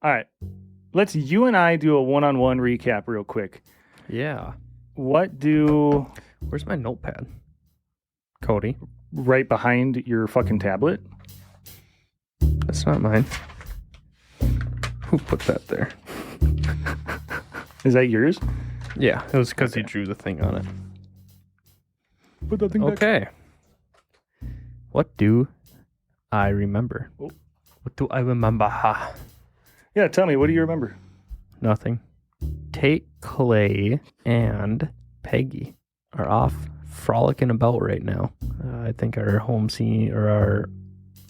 All right. Let's you and I do a one-on-one recap real quick. Yeah. Where's my notepad? Cody. Right behind your fucking tablet? That's not mine. Who put that there? Is that yours? Yeah, it was because you drew the thing on it. Put that thing back. Okay. What do I remember? Oh. What do I remember? Ha. Yeah, tell me, what do you remember? Nothing. Tate Clay and Peggy are off frolicking about right now. I think our home scene, or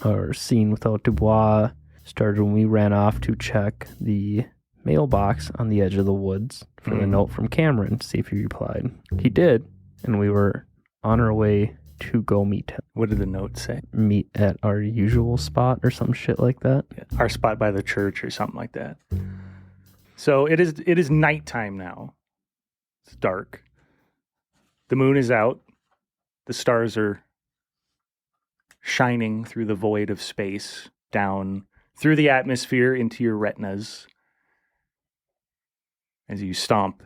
our scene without Dubois, started when we ran off to check the mailbox on the edge of the woods for the note from Cameron to see if he replied. He did, and we were on our way to go meet him. What did the note say? Meet at our usual spot or some shit like that. Yeah, our spot by the church or something like that. So it is nighttime now. It's dark. The moon is out. The stars are shining through the void of space, down through the atmosphere into your retinas as you stomp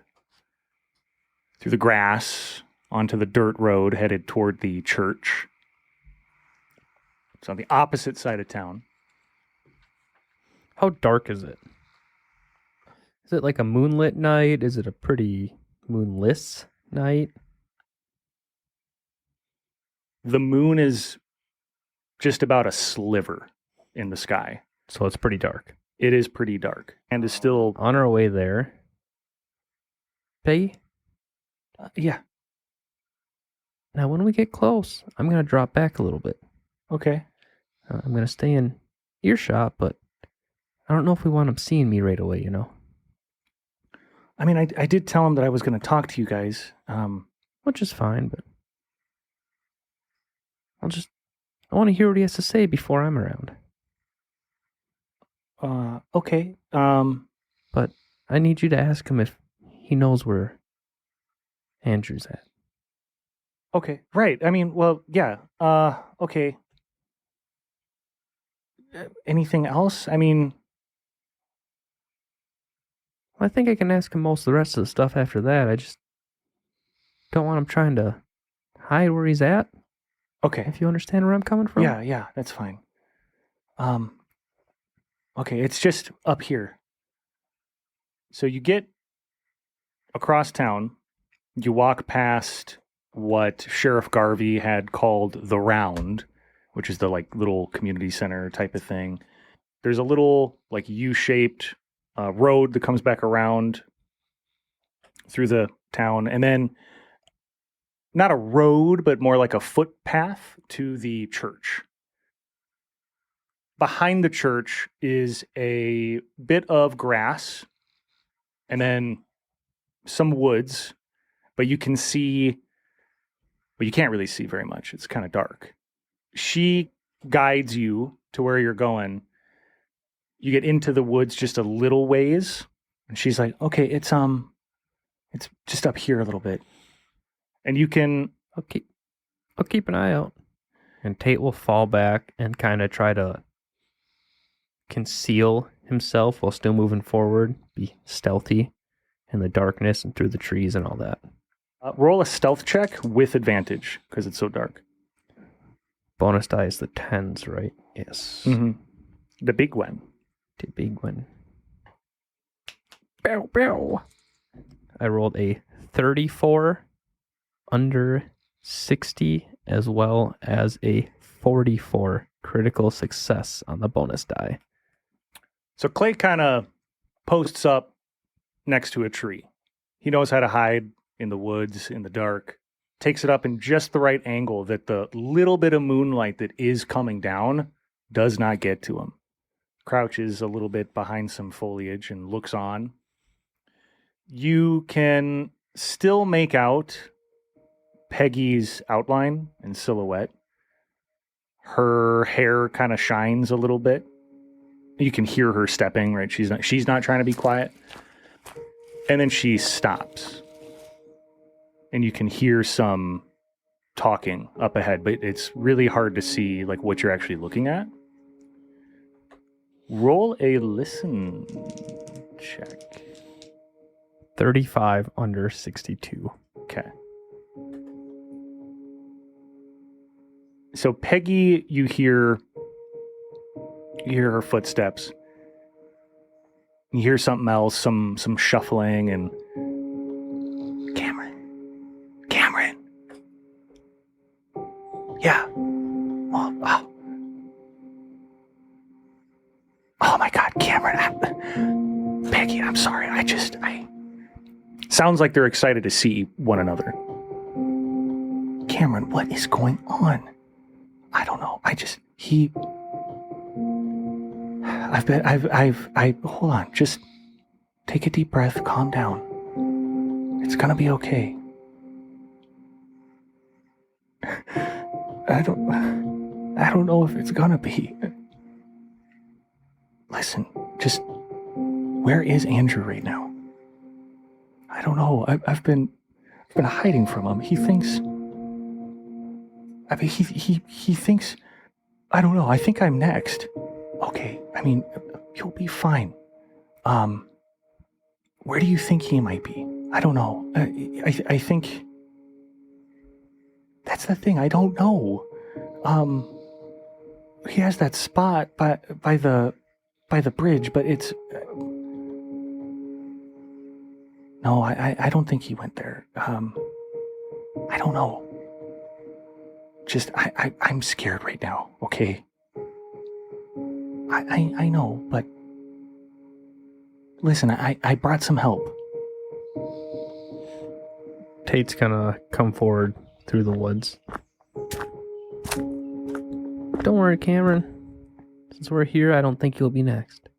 through the grass onto the dirt road headed toward the church. It's on the opposite side of town. How dark is it? Is it like a moonlit night? Is it a pretty moonless night? The moon is just about a sliver in the sky. So it's pretty dark. It is pretty dark and is still... On our way there. Peggy? Yeah. Now, when we get close, I'm going to drop back a little bit. Okay. I'm going to stay in earshot, but I don't know if we want him seeing me right away, you know? I mean, I did tell him that I was going to talk to you guys. Which is fine, but I want to hear what he has to say before I'm around. Okay. But I need you to ask him if he knows where Andrew's at. Okay. Right. I mean, well, yeah. Okay. Anything else? I mean... I think I can ask him most of the rest of the stuff after that. I just don't want him trying to hide where he's at. Okay. If you understand where I'm coming from. Yeah, that's fine. Okay, it's just up here. So you get across town, you walk past what Sheriff Garvey had called the Round, which is the like little community center type of thing. There's a little like U-shaped road that comes back around through the town, and then not a road, but more like a footpath to the church. Behind the church is a bit of grass and then some woods, but you can't really see very much. It's kind of dark. She guides you to where you're going. You get into the woods just a little ways, and she's like, "Okay, it's just up here a little bit." And you can... I'll keep an eye out. And Tate will fall back and kind of try to conceal himself while still moving forward, be stealthy in the darkness and through the trees and all that. Roll a stealth check with advantage because it's so dark. Bonus die is the 10s, right? Yes. Mm-hmm. The big one. The big one. Bow, bow. I rolled a 34 under 60 as well as a 44 critical success on the bonus die. So Clay kind of posts up next to a tree. He knows how to hide in the woods, in the dark. Takes it up in just the right angle that the little bit of moonlight that is coming down does not get to him. Crouches a little bit behind some foliage and looks on. You can still make out Peggy's outline and silhouette. Her hair kind of shines a little bit. You can hear her stepping, right? She's not trying to be quiet. And then she stops. And you can hear some talking up ahead, but it's really hard to see like what you're actually looking at. Roll a listen check. 35 under 62. Okay. So Peggy, you hear her footsteps. You hear something else, some shuffling, and Cameron. Yeah. Oh my God, Cameron. Peggy, I'm sorry. Sounds like they're excited to see one another. Cameron, what is going on? I don't know. Hold on. Just take a deep breath. Calm down. It's gonna be okay. I don't know if it's gonna be. Listen, where is Andrew right now? I don't know. I've been hiding from him. He thinks. He thinks. I don't know. I think I'm next. Okay. You'll be fine. Where do you think he might be? I don't know. I think. That's the thing. I don't know. He has that spot by the bridge, but it's. No, I don't think he went there. I don't know. I'm scared right now, okay? I know, but listen, I brought some help. Tate's gonna come forward through the woods. Don't worry, Cameron. Since we're here, I don't think you'll be next.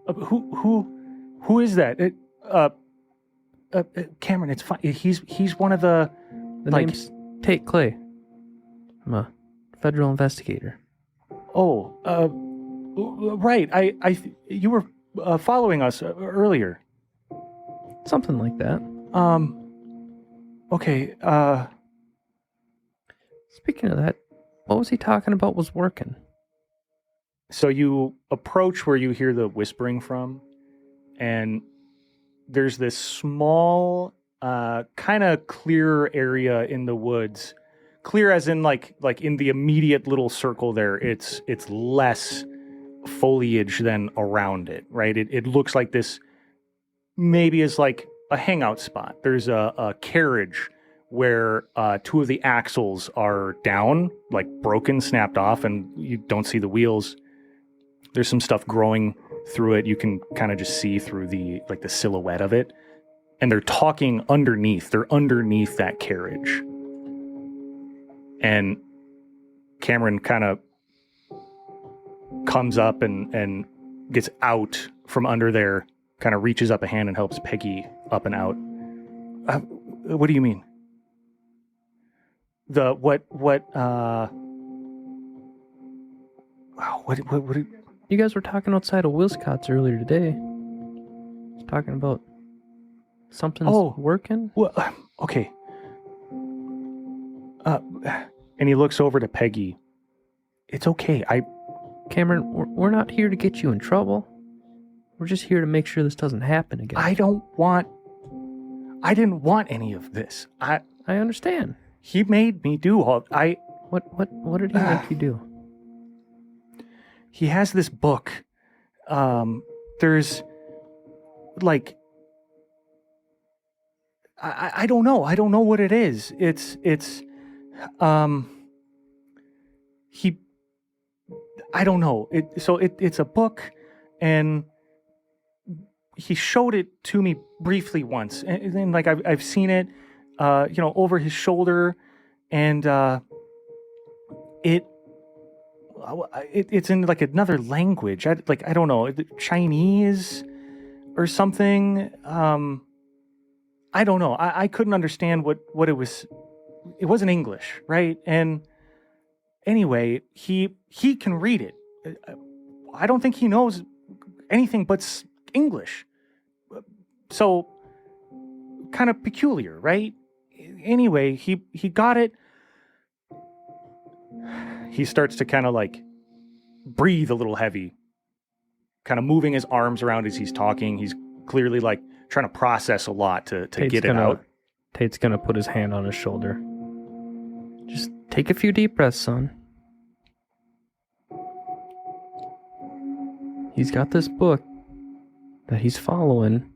Who is that? Cameron, it's fine. He's one of the. The name's Tate Clay. I'm a federal investigator. Oh, right. You were following us earlier. Something like that. Okay. Speaking of that, what was he talking about was working? So you approach where you hear the whispering from, and there's this small, kind of clear area in the woods. Clear as in like in the immediate little circle there, it's less foliage than around it, right? It looks like this maybe is like a hangout spot. There's a carriage where two of the axles are down, like broken, snapped off, and you don't see the wheels. There's some stuff growing through it. You can kind of just see through the silhouette of it. And they're talking underneath. They're underneath that carriage. And Cameron kind of comes up and gets out from under there, kind of reaches up a hand and helps Peggy up and out. What do you mean? What You guys were talking outside of Wilscott's earlier today. Talking about something's working? Well, okay. And he looks over to Peggy. It's okay. Cameron, we're not here to get you in trouble. We're just here to make sure this doesn't happen again. I didn't want any of this. I understand. He made me do all. What did he make you do? He has this book. There's like I don't know. I don't know what it is. I don't know. It's a book, and he showed it to me briefly once, and then like I've seen it, over his shoulder, and it's in like another language. I don't know, Chinese or something. I don't know. I couldn't understand what it was. It wasn't English, right? And anyway, he can read it. I don't think he knows anything but English. So kind of peculiar, right? Anyway, he got it. He starts to kind of like breathe a little heavy. kind of moving his arms around as he's talking. He's clearly like trying to process a lot to get it out. Tate's gonna put his hand on his shoulder. Just take a few deep breaths, son. He's got this book that he's following,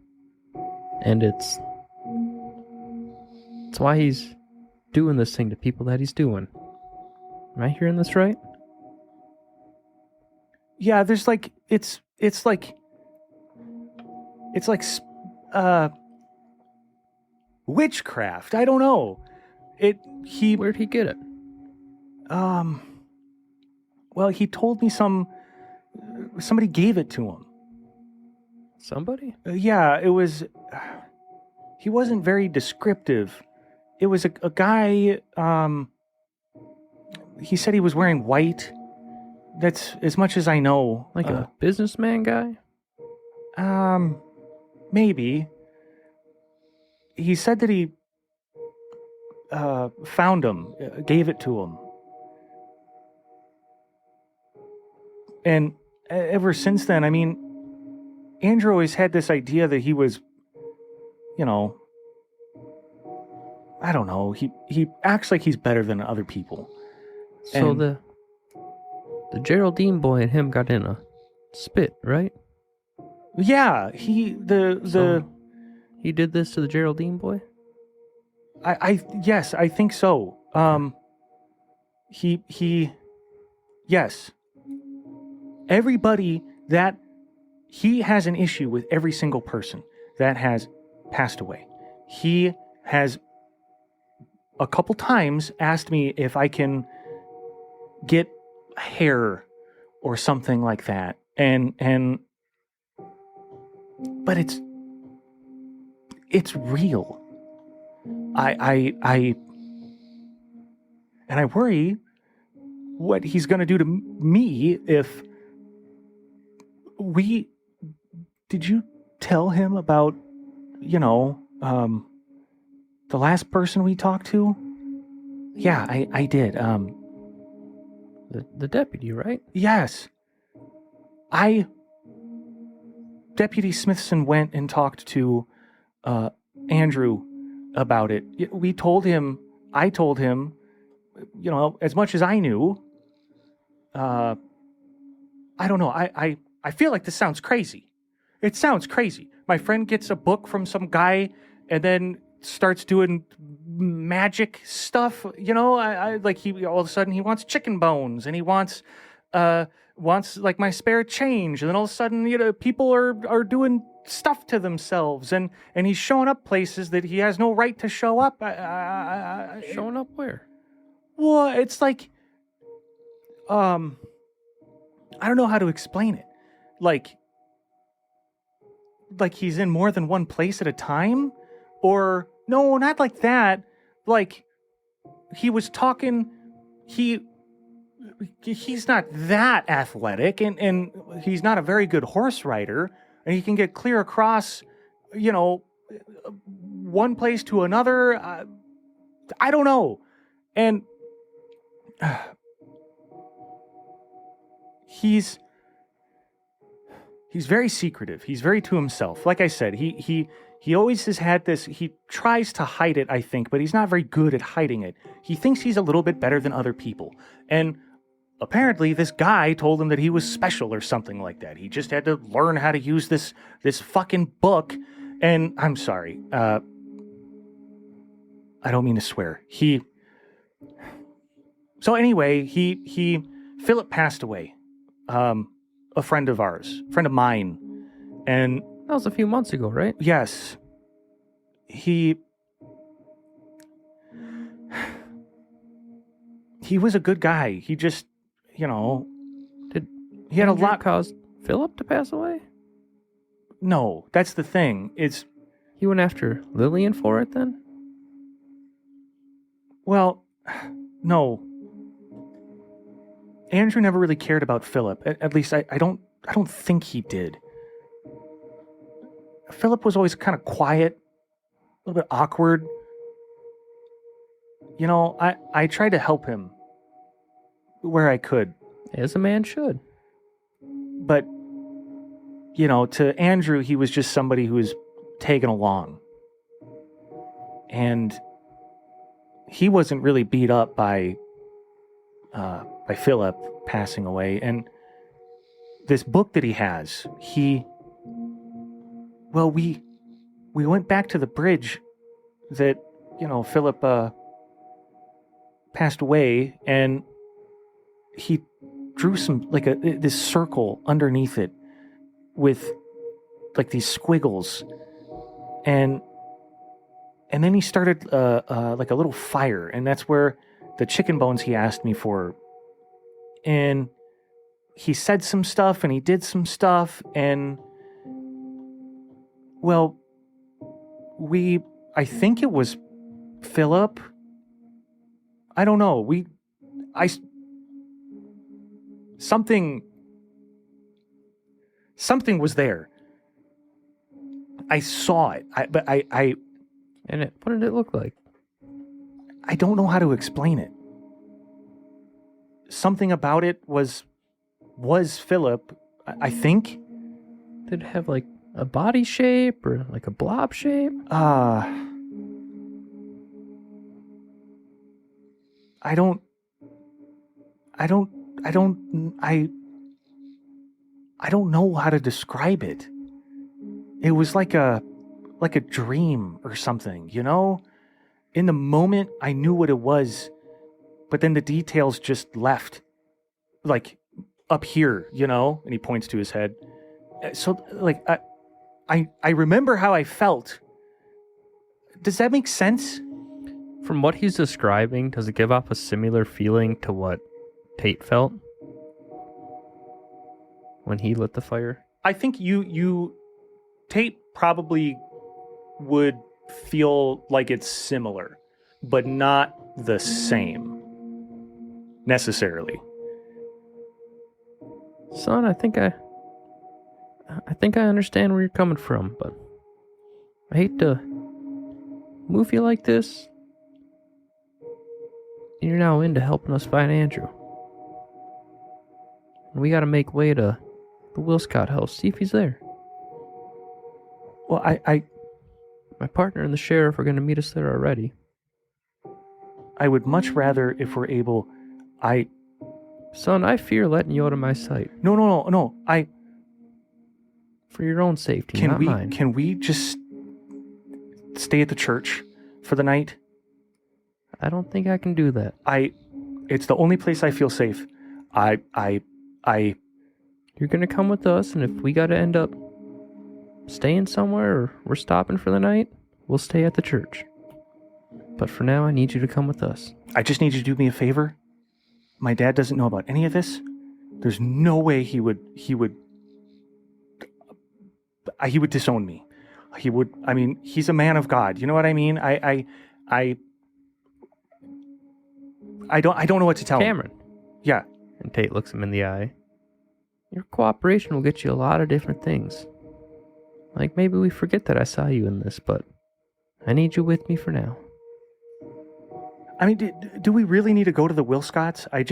and it's why he's doing this thing to people that he's doing. Am I hearing this right? Yeah, there's like it's like witchcraft. I don't know. Where'd he get it? Well, he told me somebody gave it to him. Somebody? Yeah, it was. He wasn't very descriptive. It was a guy. He said he was wearing white. That's as much as I know. Like a businessman guy? Maybe. He said that he found him, gave it to him. And ever since then, I mean, Andrew always had this idea that he was, you know, I don't know. He acts like he's better than other people. So And- the Geraldine boy and him got in a spit, right? Yeah, he did this to the Geraldine boy? Yes, I think so. Yes. Everybody that he has an issue with every single person that has passed away. He has a couple times asked me if I can get hair or something like that. But it's real. I worry what he's going to do to me if did you tell him about, the last person we talked to? Yeah, I did. The deputy, right? Yes. Deputy Smithson went and talked to Andrew about it. I told him, as much as I knew. I don't know. I feel like this sounds crazy. It sounds crazy. My friend gets a book from some guy and then starts doing magic stuff. I like he all of a sudden he wants chicken bones and he wants like my spare change, and then all of a sudden people are doing stuff to themselves, and he's showing up places that he has no right to show up. Showing up where? Well, it's like I don't know how to explain it. Like he's in more than one place at a time? Or no, not like that. Like he was talking, he's not that athletic, and he's not a very good horse rider, and he can get clear across, one place to another. I don't know. And he's very secretive. He's very to himself. Like I said, he always has had this. He tries to hide it, I think, but he's not very good at hiding it. He thinks he's a little bit better than other people. And apparently this guy told him that he was special or something like that. He just had to learn how to use this fucking book. And I'm sorry. I don't mean to swear. So anyway, Philip passed away. A friend of mine. And That was a few months ago, right? yes, he was a good guy. He just, he had a Andrew lot. caused Philip to pass away? No, that's the thing. He went after Lillian for it then? Well, no. Andrew never really cared about Philip. At least I don't think he did. Philip was always kind of quiet, a little bit awkward. I tried to help him where I could, As a man should. but to Andrew, he was just somebody who was tagging along. And he wasn't really beat up by Philip passing away. And this book that he has, we went back to the bridge that, Philip passed away, and he drew some, like this circle underneath it with like these squiggles, and then he started like a little fire, and that's where the chicken bones he asked me for, and he said some stuff and he did some stuff, and I think it was Philip. I don't know. Something was there. I saw it. What did it look like? I don't know how to explain it. Something about it was Philip, I think. Did it have like a body shape or like a blob shape? I don't know how to describe it. It was like a dream or something, In the moment, I knew what it was, but then the details just left, like up here, And he points to his head. So, like, I remember how I felt. Does that make sense? From what he's describing, does it give off a similar feeling to what Tate felt when he lit the fire? I think Tate probably would feel like it's similar, but not the same necessarily. Son, I think I understand where you're coming from, but I hate to move you like this. You're now into helping us find Andrew. And we gotta make way to the Wilscott house, see if he's there. Well, my partner and the sheriff are gonna meet us there already. I would much rather, if we're able, Son, I fear letting you out of my sight. No. For your own safety, not mine. Can we just stay at the church for the night? I don't think I can do that. It's the only place I feel safe. You're gonna come with us, and if we gotta end up staying somewhere or we're stopping for the night, we'll stay at the church. But for now, I need you to come with us. I just need you to do me a favor. My dad doesn't know about any of this. There's no way he would disown me. He's a man of God. You know what I mean? I don't know what to tell Cameron. him. Yeah. And Tate looks him in the eye. Your cooperation will get you a lot of different things. Like maybe we forget that I saw you in this, but I need you with me for now. Do we really need to go to the Wilscotts? I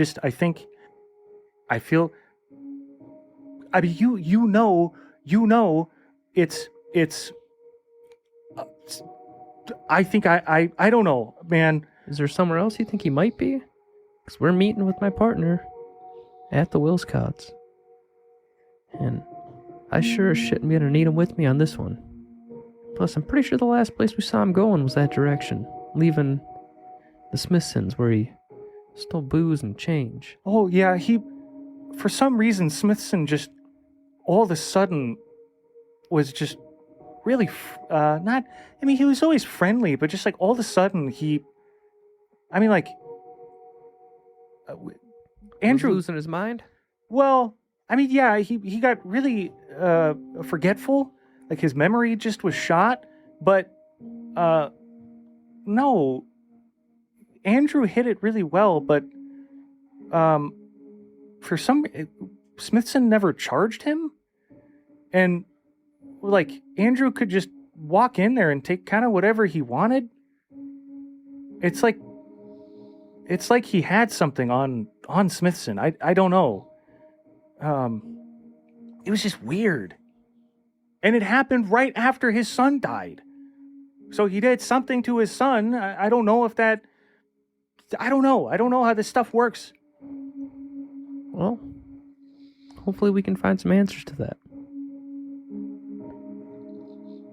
don't know, man. Is there somewhere else you think he might be? Because we're meeting with my partner at the Wilscotts. And I sure as shit am gonna need him with me on this one. Plus, I'm pretty sure the last place we saw him going was that direction, leaving the Smithsons where he stole booze and change. Oh, yeah, for some reason, Smithson just all of a sudden was just really, he was always friendly, but just like all of a sudden Andrew was losing his mind? Well, yeah, he got really forgetful. Like his memory just was shot. But no, Andrew hit it really well. But for some, Smithson never charged him, and like Andrew could just walk in there and take kind of whatever he wanted. It's like he had something on Smithson. I don't know. It was just weird. And it happened right after his son died. So he did something to his son. I don't know if that... I don't know. I don't know how this stuff works. Well, hopefully we can find some answers to that.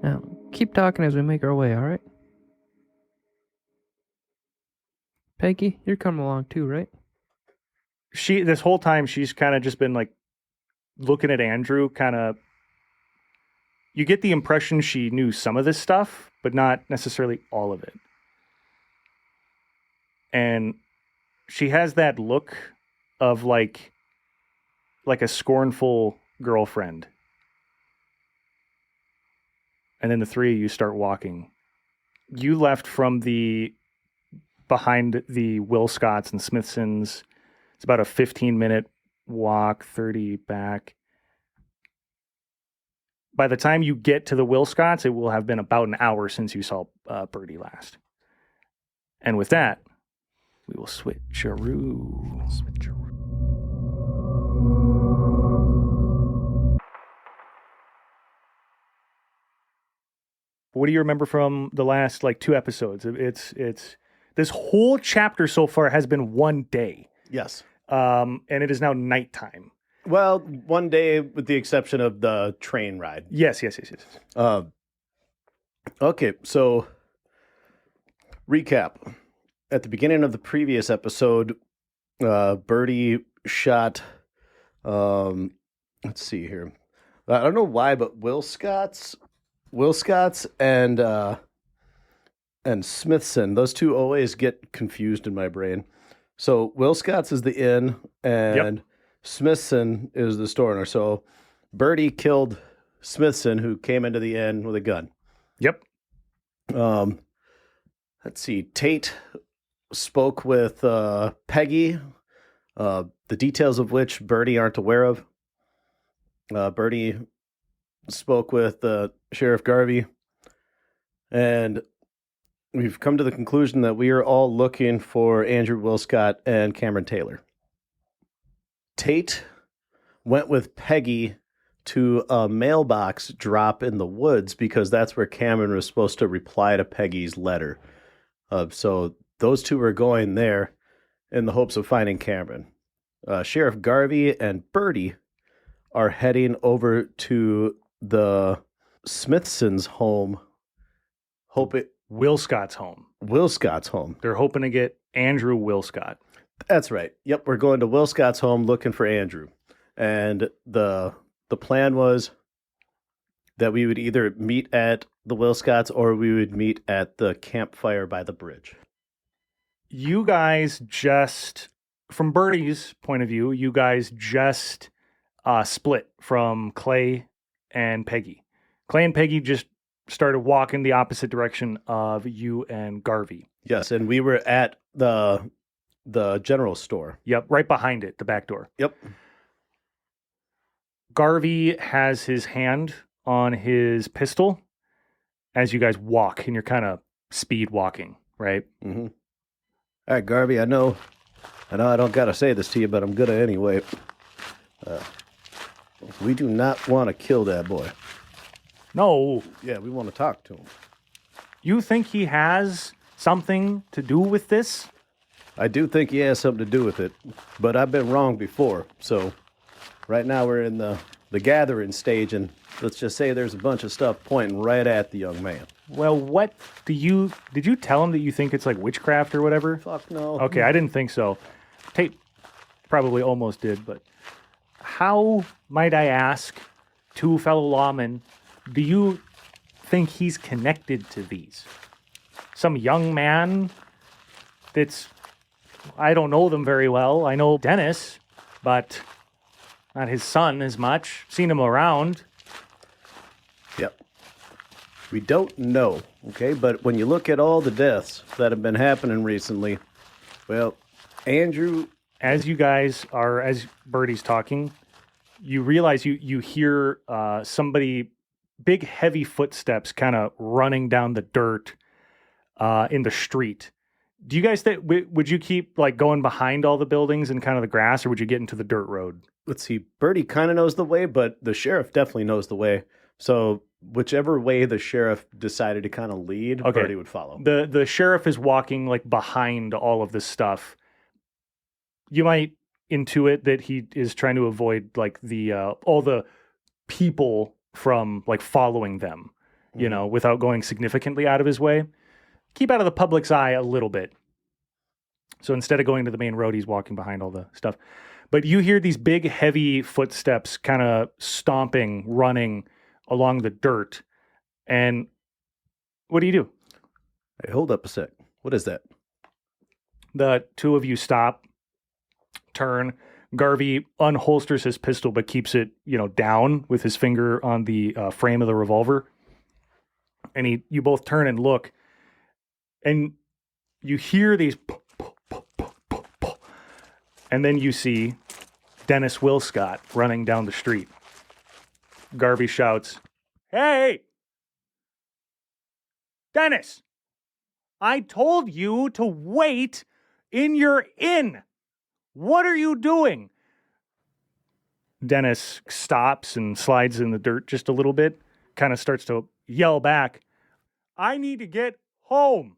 Now, keep talking as we make our way, all right? Peggy, you're coming along too, right? This whole time, she's kind of just been like looking at Andrew, kind of... You get the impression she knew some of this stuff, but not necessarily all of it. And she has that look of like a scornful girlfriend. And then the three of you start walking. You left from behind the Will Scotts and Smithsons. It's about a 15-minute walk, 30 back. By the time you get to the Will Scotts, it will have been about an hour since you saw Birdie last. And with that, we will switcheroo. What do you remember from the last 2 episodes? It's this whole chapter so far has been one day. Yes. And it is now nighttime. Well, one day with the exception of the train ride. Yes. Okay, so recap. At the beginning of the previous episode, Birdie shot, let's see here. I don't know why, but Will Scott's and Smithson, those two always get confused in my brain. So Will Scott's is the inn, and Smithson is the store owner. So Birdie killed Smithson, who came into the inn with a gun. Yep. Let's see. Tate spoke with Peggy, the details of which Birdie aren't aware of. Birdie spoke with Sheriff Garvey, and we've come to the conclusion that we are all looking for Andrew Wilscott and Cameron Taylor. Tate went with Peggy to a mailbox drop in the woods because that's where Cameron was supposed to reply to Peggy's letter. So those two were going there in the hopes of finding Cameron. Sheriff Garvey and Birdie are heading over to the Smithson's home. Will Scott's home. Will Scott's home. They're hoping to get Andrew Will Scott. That's right. Yep, we're going to Will Scott's home looking for Andrew. And the plan was that we would either meet at the Will Scotts or we would meet at the campfire by the bridge. You guys just, from Birdie's point of view, you guys just split from Clay and Peggy. Clay and Peggy just started walking the opposite direction of you and Garvey. Yes, and we were at the general store. Yep, right behind it, the back door. Yep. Garvey has his hand on his pistol as you guys walk, and you're kind of speed walking, right? Mm-hmm. All right, Garvey, I know I don't got to say this to you, but I'm going to anyway. We do not want to kill that boy. No. Yeah, we want to talk to him. You think he has something to do with this? I do think he has something to do with it, but I've been wrong before. So right now we're in the gathering stage, and let's just say there's a bunch of stuff pointing right at the young man. Well, did you tell him that you think it's like witchcraft or whatever? Fuck no. Okay, I didn't think so. Tate probably almost did, but how, might I ask, two fellow lawmen, do you think he's connected to these? Some young man I don't know them very well. I know Dennis, but not his son as much. Seen him around. Yep. We don't know, okay? But when you look at all the deaths that have been happening recently, well, Andrew... As Birdie's talking, you realize you hear somebody, big heavy footsteps kind of running down the dirt in the street. Do you guys think, would you keep going behind all the buildings and kind of the grass, or would you get into the dirt road? Let's see, Birdie kind of knows the way, but the sheriff definitely knows the way. So whichever way the sheriff decided to kind of lead, Okay. Birdie would follow. The sheriff is walking like behind all of this stuff. You might intuit that he is trying to avoid like the all the people from like following them, you know, without going significantly out of his way. Keep out of the public's eye a little bit. So instead of going to the main road, he's walking behind all the stuff. But you hear these big, heavy footsteps kind of stomping, running along the dirt. And what do you do? Hey, hold up a sec. What is that? The two of you stop, turn. Garvey unholsters his pistol, but keeps it, you know, down with his finger on the frame of the revolver. And you both turn and look, and you hear these, and then you see Dennis Wilscott running down the street. Garvey shouts, "Hey, Dennis! I told you to wait in your inn. What are you doing?" Dennis stops and slides in the dirt just a little bit, kind of starts to yell back, "I need to get home.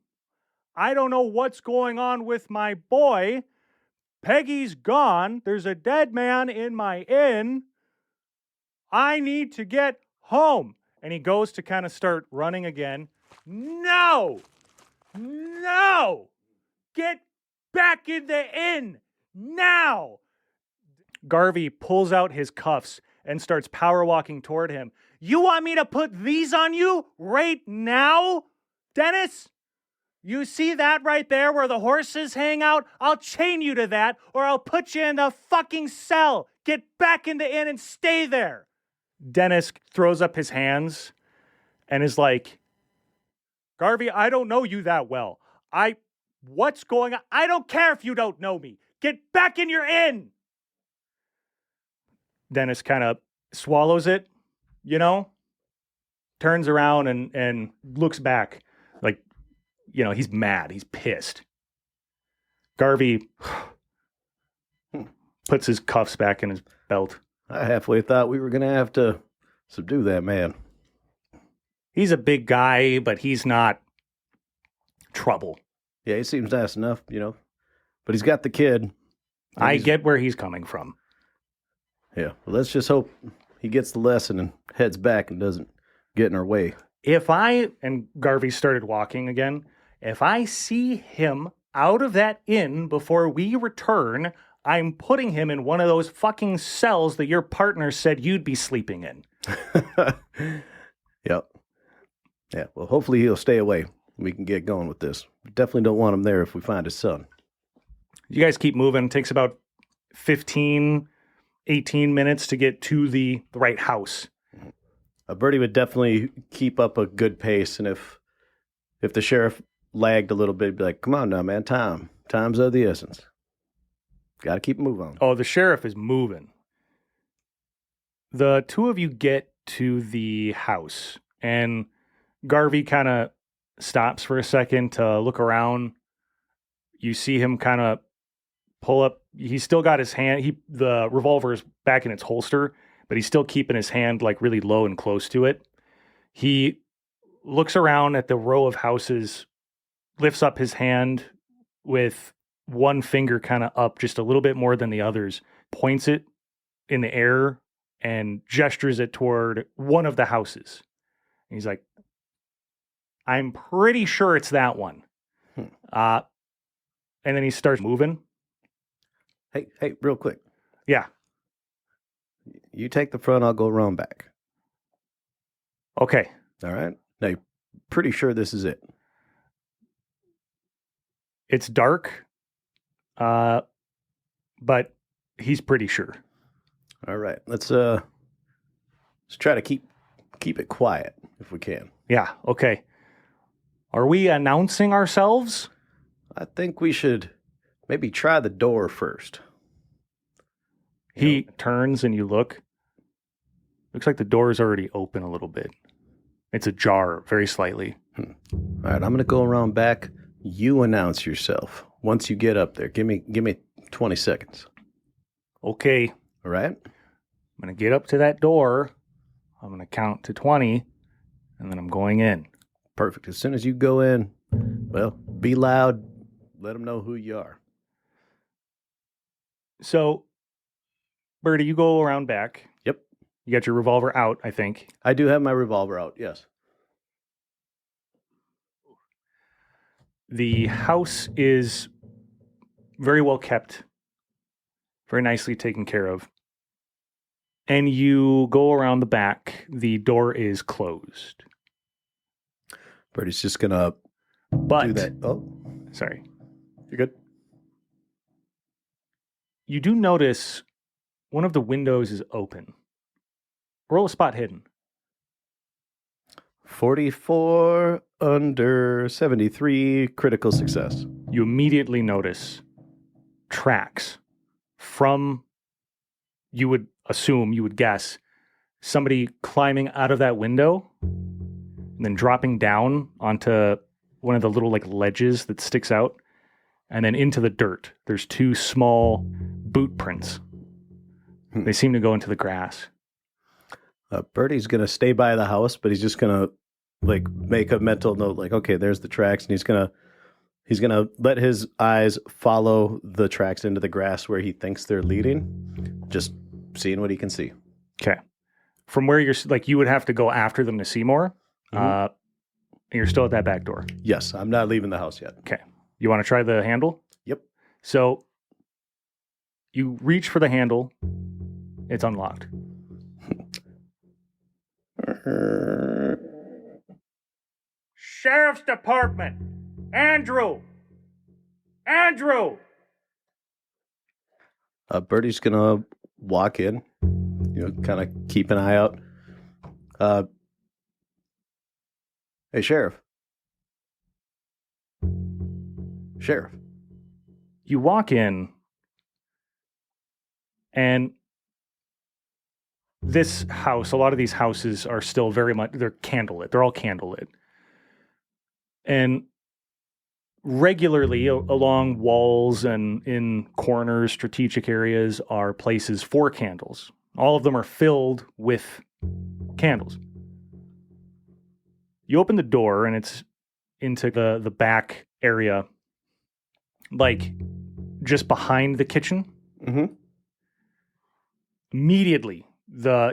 I don't know what's going on with my boy. Peggy's gone. There's a dead man in my inn. I need to get home." And he goes to kind of start running again. "No! No! Get back in the inn now!" Garvey pulls out his cuffs and starts power walking toward him. "You want me to put these on you right now, Dennis? You see that right there where the horses hang out? I'll chain you to that, or I'll put you in the fucking cell. Get back in the inn and stay there." Dennis throws up his hands and is like, "Garvey, I don't know you that well. What's going on? I don't care if you don't know me. Get back in your inn." Dennis kind of swallows it, you know, turns around and looks back like, you know, he's mad. He's pissed. Garvey puts his cuffs back in his belt. I halfway thought we were going to have to subdue that man. He's a big guy, but he's not trouble. Yeah, he seems nice enough, you know. But he's got the kid. I get where he's coming from. Yeah, well, let's just hope he gets the lesson and heads back and doesn't get in our way. And Garvey started walking again, if I see him out of that inn before we return, I'm putting him in one of those fucking cells that your partner said you'd be sleeping in. Yep. Yeah, well, hopefully he'll stay away. We can get going with this. Definitely don't want him there if we find his son. You guys keep moving. It takes about 15, 18 minutes to get to the right house. Birdie would definitely keep up a good pace, and if the sheriff lagged a little bit, he'd be like, "Come on now, man, time's of the essence. Got to keep moving on." Oh, the sheriff is moving. The two of you get to the house, and Garvey kind of stops for a second to look around. You see him kind of pull up. He's still got his hand. The revolver is back in its holster, but he's still keeping his hand like really low and close to it. He looks around at the row of houses, lifts up his hand with one finger kind of up just a little bit more than the others, points it in the air and gestures it toward one of the houses. And he's like, "I'm pretty sure it's that one." And then he starts moving. Hey, real quick. Yeah. You take the front, I'll go around back. Okay. All right? Now, you're pretty sure this is it. It's dark, but he's pretty sure. All right. Let's try to keep it quiet if we can. Yeah. Okay. Are we announcing ourselves? I think we should maybe try the door first. He turns and you look. Looks like the door is already open a little bit. It's ajar, very slightly. All right, I'm going to go around back. You announce yourself. Once you get up there, give me 20 seconds. Okay. All right? I'm going to get up to that door. I'm going to count to 20, and then I'm going in. Perfect. As soon as you go in, well, be loud. Let them know who you are. So, Birdie, you go around back. Yep. You got your revolver out, I think. I do have my revolver out, yes. The house is very well kept, very nicely taken care of. And you go around the back. The door is closed. Birdie's just going to do that. Oh, Sorry. you're good. You do notice one of the windows is open. Roll a spot hidden. 44 under 73, critical success. You immediately notice tracks from, you would assume, you would guess, somebody climbing out of that window and then dropping down onto one of the little like ledges that sticks out and then into the dirt. There's 2 small boot prints. They seem to go into the grass. Birdie's going to stay by the house, but he's just going to like make a mental note like, okay, there's the tracks, and he's going to let his eyes follow the tracks into the grass where he thinks they're leading, just seeing what he can see. Okay. From where you're, like, you would have to go after them to see more. And you're still at that back door. Yes, I'm not leaving the house yet. Okay. You want to try the handle? Yep. So you reach for the handle. It's unlocked. Sheriff's Department. Andrew. Birdie's going to walk in, kind of keep an eye out. Hey, Sheriff. You walk in, and this house, a lot of these houses are still very much, they're candlelit. They're all candlelit. And regularly along walls and in corners, strategic areas are places for candles. All of them are filled with candles. You open the door and it's into the back area, like just behind the kitchen. Mm-hmm. Immediately,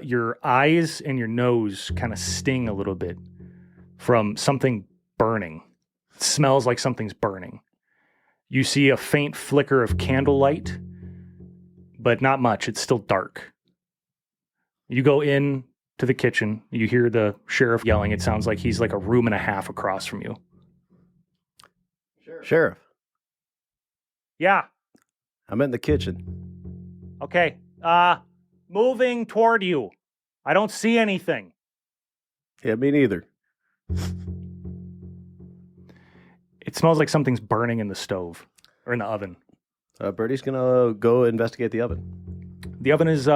your eyes and your nose kind of sting a little bit from something burning. It smells like something's burning. You see a faint flicker of candlelight, but not much. It's still dark. You go in to the kitchen. You hear the sheriff yelling. It sounds like he's like a room and a half across from you. Sheriff, Yeah. I'm in the kitchen. Okay. Moving toward you. I don't see anything. Yeah, me neither. It smells like something's burning in the stove or in the oven. Birdie's going to go investigate the oven. The oven is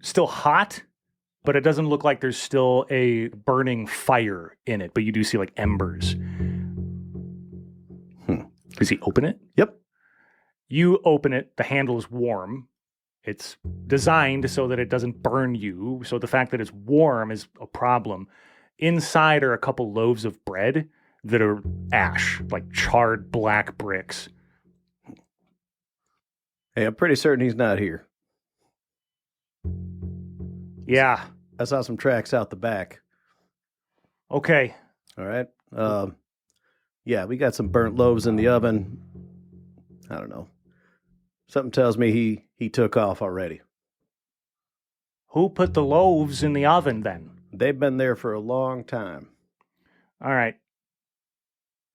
still hot, but it doesn't look like there's still a burning fire in it, but you do see like embers. Does he open it? Yep. You open it. The handle is warm. It's designed so that it doesn't burn you. So the fact that it's warm is a problem. Inside are a couple loaves of bread that are ash, like charred black bricks. Hey, I'm pretty certain he's not here. Yeah. I saw some tracks out the back. Okay. All right. Yeah, we got some burnt loaves in the oven. I don't know. Something tells me he took off already. Who put the loaves in the oven then? They've been there for a long time. All right.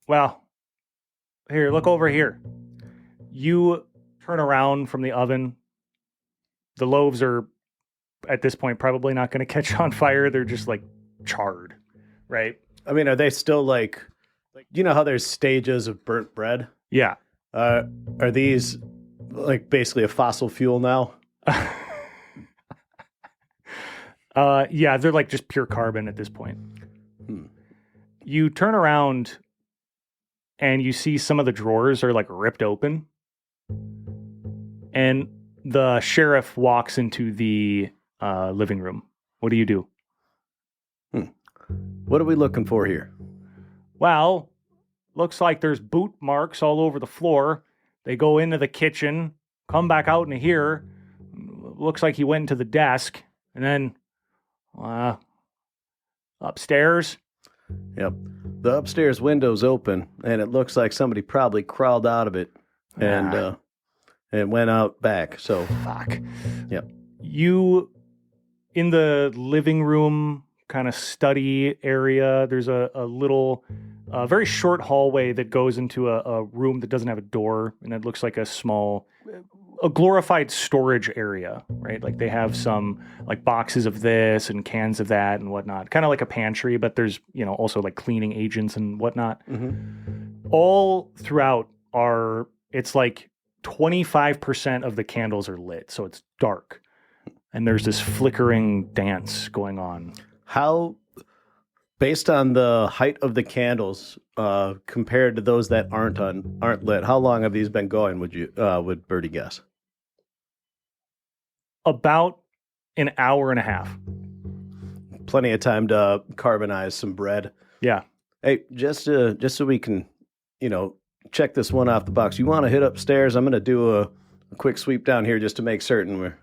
Well, here, look over here. You turn around from the oven. The loaves are, at this point, probably not going to catch on fire. They're just like charred, right? I mean, are they still like you know how there's stages of burnt bread? Yeah. Are these like basically a fossil fuel now? Yeah, they're like just pure carbon at this point. You turn around and you see some of the drawers are like ripped open. And the sheriff walks into the living room. What do you do? What are we looking for here? Well, looks like there's boot marks all over the floor. They go into the kitchen, come back out into here. Looks like he went into the desk, and then upstairs. Yep. The upstairs window's open, and it looks like somebody probably crawled out of it and went out back. So, Fuck. Yep. You, in the living room kind of study area, there's a little, very short hallway that goes into a room that doesn't have a door, and it looks like a glorified storage area, right? Like they have some like boxes of this and cans of that and whatnot, kind of like a pantry, but there's, also like cleaning agents and whatnot. Mm-hmm. All throughout it's like 25% of the candles are lit, so it's dark. And there's this flickering dance going on. How, based on the height of the candles, compared to those that aren't lit, how long have these been going? Would Birdie guess? About an hour and a half. Plenty of time to carbonize some bread. Yeah. Hey, just so we can, check this one off the box. You want to hit upstairs? I'm going to do a quick sweep down here just to make certain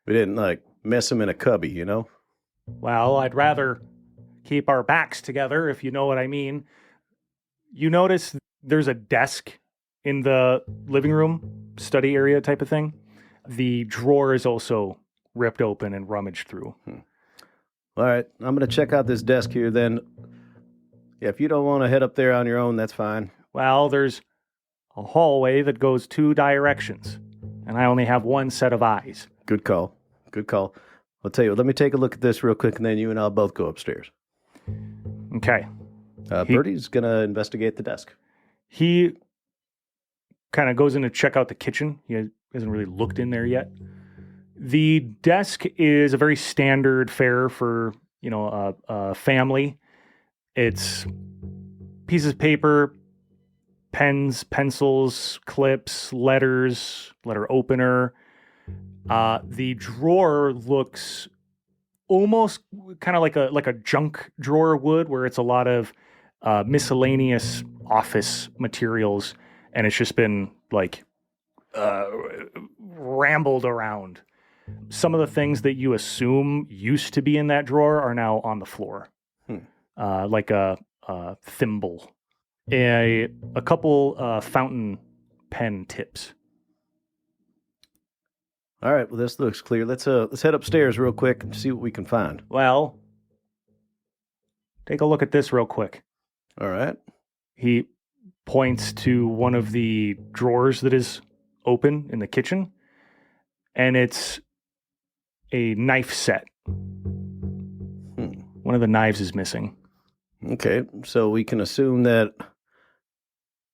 we didn't like miss him in a cubby, Well, I'd rather keep our backs together, if you know what I mean. You notice there's a desk in the living room, study area type of thing. The drawer is also ripped open and rummaged through. All right, I'm going to check out this desk here then. Yeah, if you don't want to head up there on your own, that's fine. Well, there's a hallway that goes 2 directions, and I only have one set of eyes. Good call. I'll tell you, let me take a look at this real quick, and then you and I'll both go upstairs. Okay. Birdie's going to investigate the desk. He kind of goes in to check out the kitchen. He hasn't really looked in there yet. The desk is a very standard fare for, a family. It's pieces of paper, pens, pencils, clips, letters, letter opener. The drawer looks almost kind of like a junk drawer would, where it's a lot of miscellaneous office materials, and it's just been like rambled around. Some of the things that you assume used to be in that drawer are now on the floor, like a thimble, a couple fountain pen tips. All right, well, this looks clear. Let's head upstairs real quick and see what we can find. Well, take a look at this real quick. All right. He points to one of the drawers that is open in the kitchen, and it's a knife set. One of the knives is missing. Okay, so we can assume that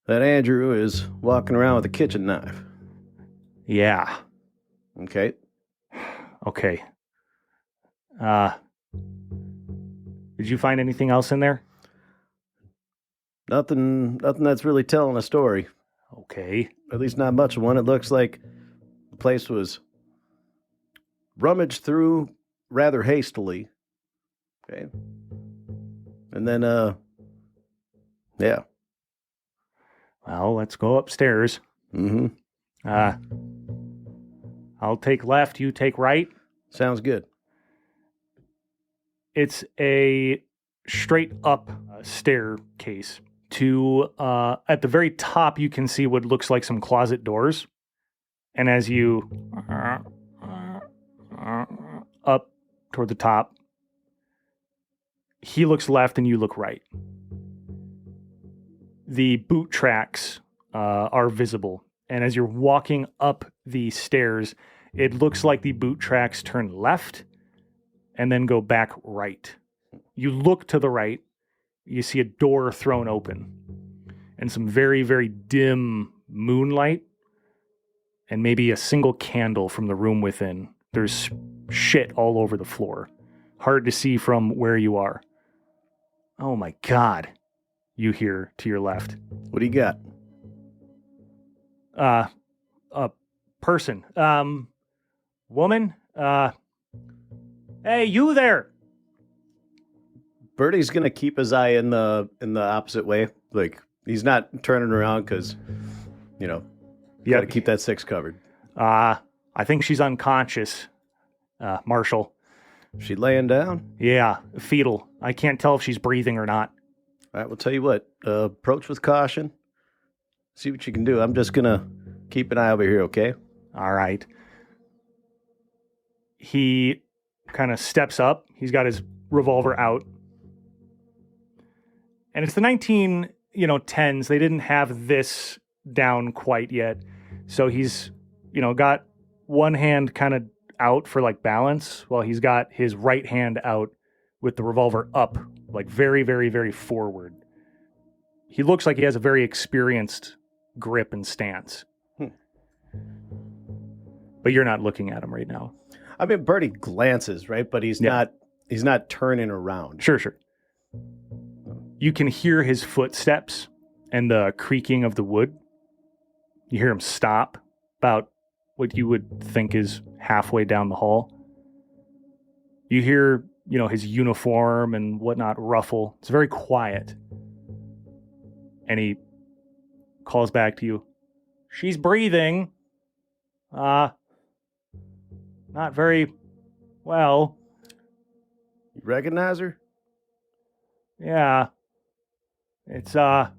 Andrew is walking around with a kitchen knife. Yeah. Okay. Okay. Did you find anything else in there? Nothing that's really telling a story. Okay. At least not much of one. It looks like the place was rummaged through rather hastily. Okay. And then, yeah. Well, let's go upstairs. Mm-hmm. I'll take left, you take right. Sounds good. It's a straight up staircase to, at the very top, you can see what looks like some closet doors. And as you up toward the top, he looks left and you look right. The boot tracks are visible. And as you're walking up the stairs, it looks like the boot tracks turn left and then go back right. You look to the right, you see a door thrown open and some very, very dim moonlight and maybe a single candle from the room within. There's shit all over the floor. Hard to see from where you are. Oh my God, you hear to your left. What do you got? A person. Woman. Hey, you there. Birdie's gonna keep his eye in the opposite way. Like he's not turning around because, you know, gotta keep that 6 covered. I think she's unconscious, Marshal. She laying down? Yeah, fetal. I can't tell if she's breathing or not. All right, we'll tell you what. Approach with caution. See what you can do. I'm just gonna keep an eye over here, okay? All right. He kind of steps up. He's got his revolver out. And it's the 10s. They didn't have this down quite yet. So he's, got one hand kind of out for like balance while he's got his right hand out with the revolver up, like very, very, very forward. He looks like he has a very experienced grip and stance. But you're not looking at him right now. I mean, Birdie glances, right? But he's not turning around. Sure. You can hear his footsteps and the creaking of the wood. You hear him stop about what you would think is halfway down the hall. You hear, his uniform and whatnot ruffle. It's very quiet. And he calls back to you. She's breathing. Not very well. You recognize her? Yeah. It's, Emily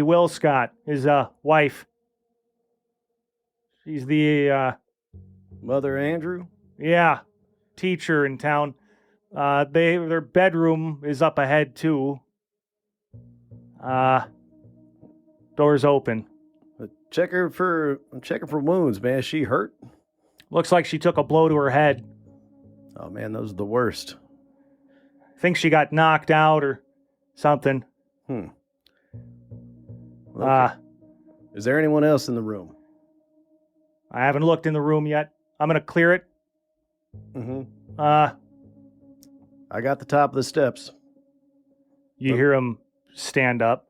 Wilscott, his, wife. She's the, Mother Andrew? Yeah, teacher in town. Their bedroom is up ahead, too. Door's open. Check her for wounds, man. Is she hurt? Looks like she took a blow to her head. Oh, man, those are the worst. Thinks she got knocked out or something. Okay. Is there anyone else in the room? I haven't looked in the room yet. I'm going to clear it. I got the top of the steps. You hear him stand up,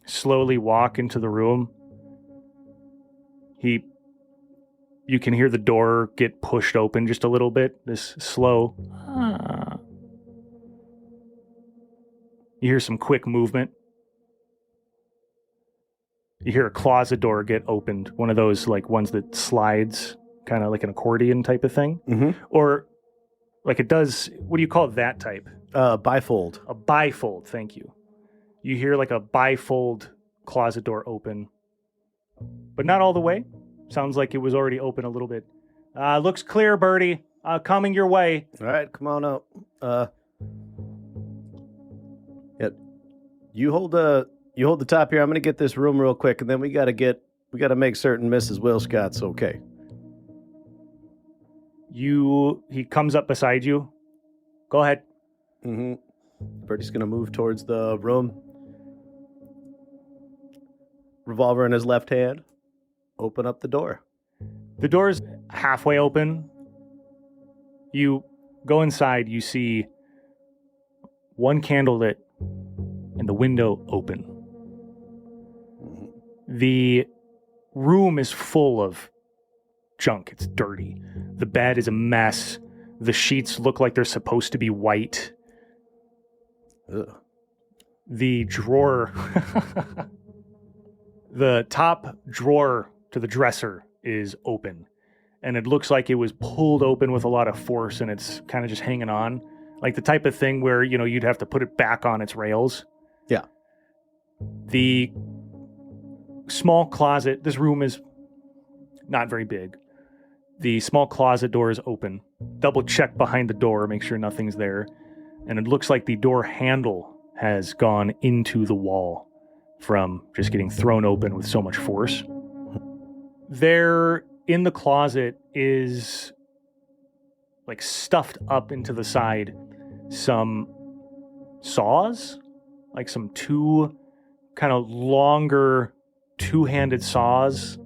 slowly walk into the room. You can hear the door get pushed open just a little bit, this slow. You hear some quick movement. You hear a closet door get opened, one of those like ones that slides, kind of like an accordion type of thing. Or like it does, what do you call that type? Bifold. A bifold, thank you. You hear like a bifold closet door open, but not all the way. Sounds like it was already open a little bit. Looks clear, Birdie. Coming your way. All right, come on up. Yeah, you hold the top here. I'm gonna get this room real quick, and then we gotta make certain Mrs. Wilscott's okay. He comes up beside you. Go ahead. Birdie's gonna move towards the room. Revolver in his left hand. Open up the door. The door's halfway open. You go inside, you see one candle lit and the window open. The room is full of junk. It's dirty. The bed is a mess. The sheets look like they're supposed to be white. Ugh. The drawer, the top drawer to the dresser is open. And it looks like it was pulled open with a lot of force and it's kind of just hanging on. Like the type of thing where, you'd have to put it back on its rails. Yeah. The small closet, this room is not very big. The small closet door is open. Double check behind the door, make sure nothing's there. And it looks like the door handle has gone into the wall from just getting thrown open with so much force. There in the closet is like stuffed up into the side some saws, like some two kind of longer two-handed saws,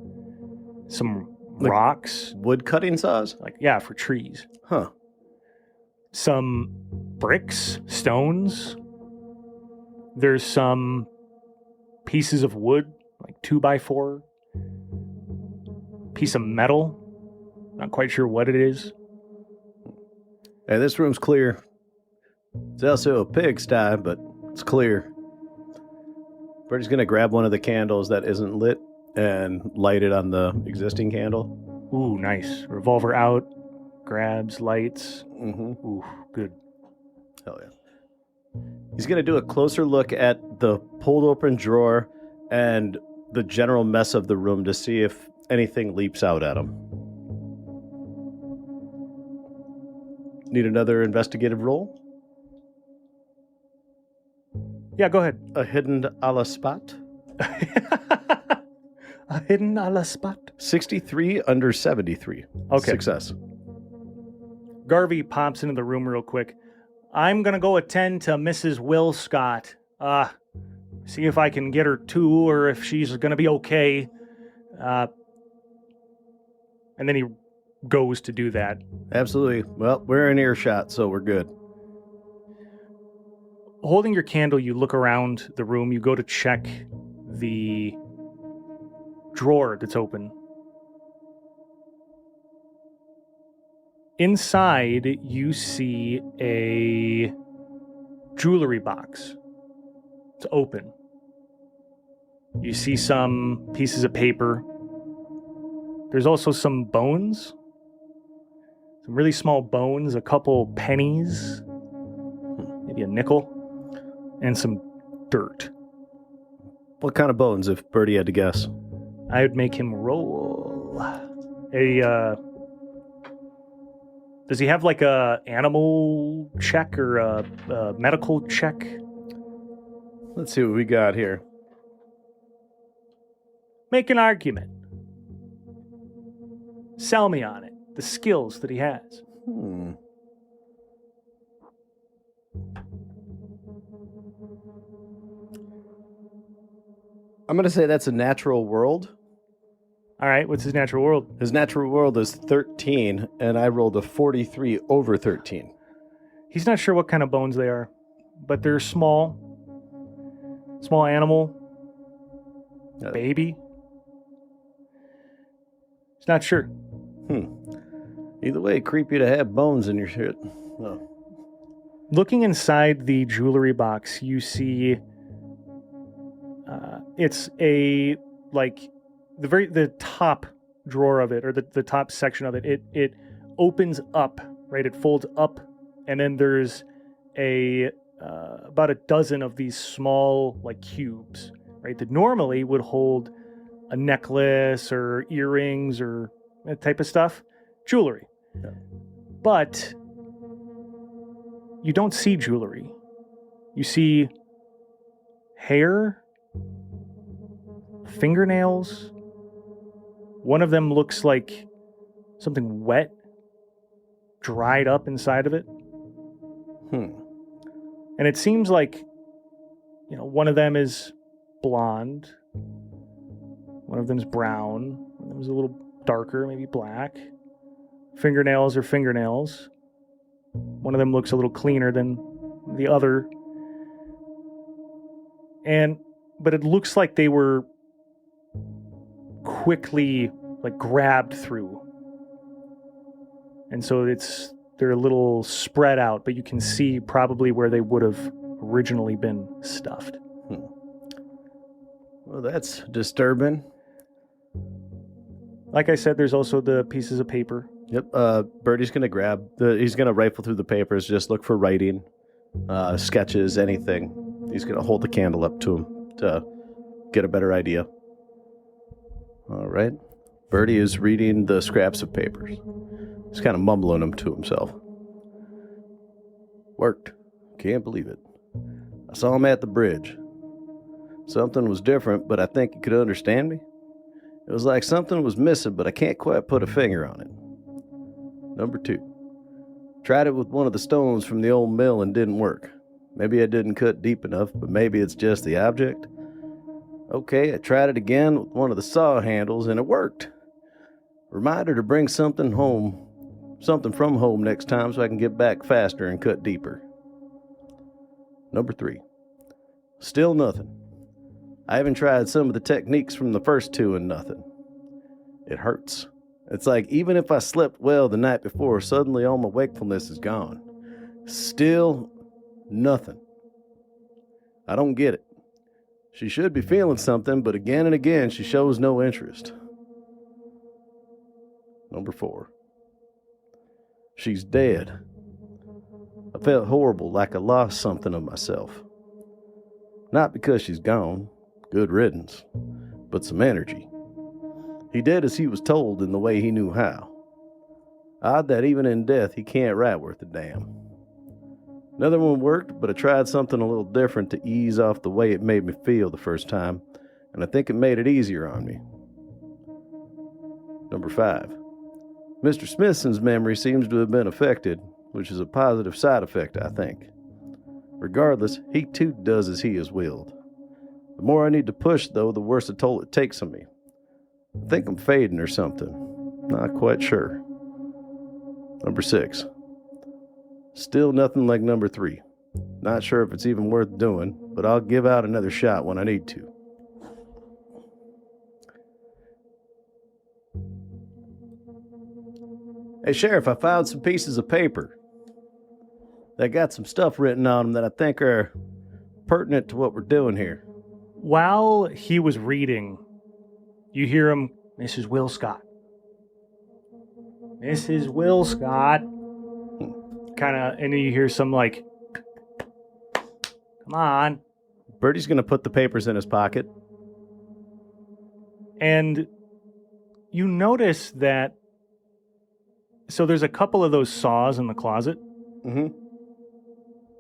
some like rocks. Wood cutting saws? For trees. Huh. Some bricks, stones. There's some pieces of wood, like 2x4. Piece of metal. Not quite sure what it is. Hey, this room's clear. It's also a pigsty, but it's clear. Birdie's going to grab one of the candles that isn't lit and light it on the existing candle. Ooh, nice. Revolver out, grabs, lights. Mm-hmm. Ooh, good. Hell yeah. He's going to do a closer look at the pulled open drawer and the general mess of the room to see if anything leaps out at him. Need another investigative roll? Yeah, go ahead. A hidden a la spot? A hidden a la spot. 63 under 73. Okay. Success. Garvey pops into the room real quick. I'm going to go attend to Mrs. Will Scott. See if I can get her too, or if she's going to be okay. And then he goes to do that. Absolutely. Well, we're in earshot, so we're good. Holding your candle, you look around the room. You go to check the drawer that's open. Inside, you see a jewelry box. It's open. You see some pieces of paper. There's also some bones. Some really small bones, a couple pennies, maybe a nickel, and some dirt. What kind of bones, if Birdie had to guess? I would make him roll does he have like a animal check or a medical check? Let's see what we got here. Make an argument. Sell me on it. The skills that he has. I'm going to say that's a natural world. All right, what's his natural world? His natural world is 13, and I rolled a 43 over 13. He's not sure what kind of bones they are, but they're small. Small animal. Baby. He's not sure. Either way, creepy to have bones in your shit. Oh. Looking inside the jewelry box, you see it's a the top drawer of it, or the top section of it. It opens up, right? It folds up, and then there's about a dozen of these small cubes, right? That normally would hold a necklace or earrings or that type of stuff, jewelry. Yeah. But you don't see jewelry. You see hair, fingernails. One of them looks like something wet, dried up inside of it. And it seems like, one of them is blonde. One of them's brown. One of them's a little darker, maybe black. Fingernails are fingernails. One of them looks a little cleaner than the other. But it looks like they were quickly grabbed through. And so they're a little spread out, but you can see probably where they would have originally been stuffed. Well, that's disturbing. Like I said, there's also the pieces of paper. Yep. Birdie's going to he's going to rifle through the papers, just look for writing, sketches, anything. He's going to hold the candle up to him to get a better idea. All right. Birdie is reading the scraps of papers. He's kind of mumbling them to himself. Worked. Can't believe it. I saw him at the bridge. Something was different, but I think he could understand me. It was like something was missing, but I can't quite put a finger on it. Number 2. Tried it with one of the stones from the old mill and didn't work. Maybe I didn't cut deep enough, but maybe it's just the object. Okay, I tried it again with one of the saw handles and it worked. Reminder to bring something from home next time so I can get back faster and cut deeper. Number 3. Still nothing. I haven't tried some of the techniques from the first 2 and nothing. It hurts. It's like even if I slept well the night before, suddenly all my wakefulness is gone. Still Nothing. I don't get it. She should be feeling something, but again and again she shows no interest. Number 4. She's dead. I felt horrible, like I lost something of myself. Not because she's gone, good riddance, but some energy. He did as he was told in the way he knew how. Odd that even in death he can't write worth a damn. Another one worked, but I tried something a little different to ease off the way it made me feel the first time, and I think it made it easier on me. Number 5. Mr. Smithson's memory seems to have been affected, which is a positive side effect, I think. Regardless, he too does as he is willed. The more I need to push, though, the worse a toll it takes on me. I think I'm fading or something. Not quite sure. Number 6. Still nothing like number 3. Not sure if it's even worth doing, but I'll give out another shot when I need to. Hey, Sheriff, I found some pieces of paper. They got some stuff written on them that I think are pertinent to what we're doing here. While he was reading, you hear him, Mrs. Will Scott. Mrs. Will Scott. Kind of, and then you hear some like, come on. Birdie's going to put the papers in his pocket. And you notice that, so there's a couple of those saws in the closet. Mm-hmm.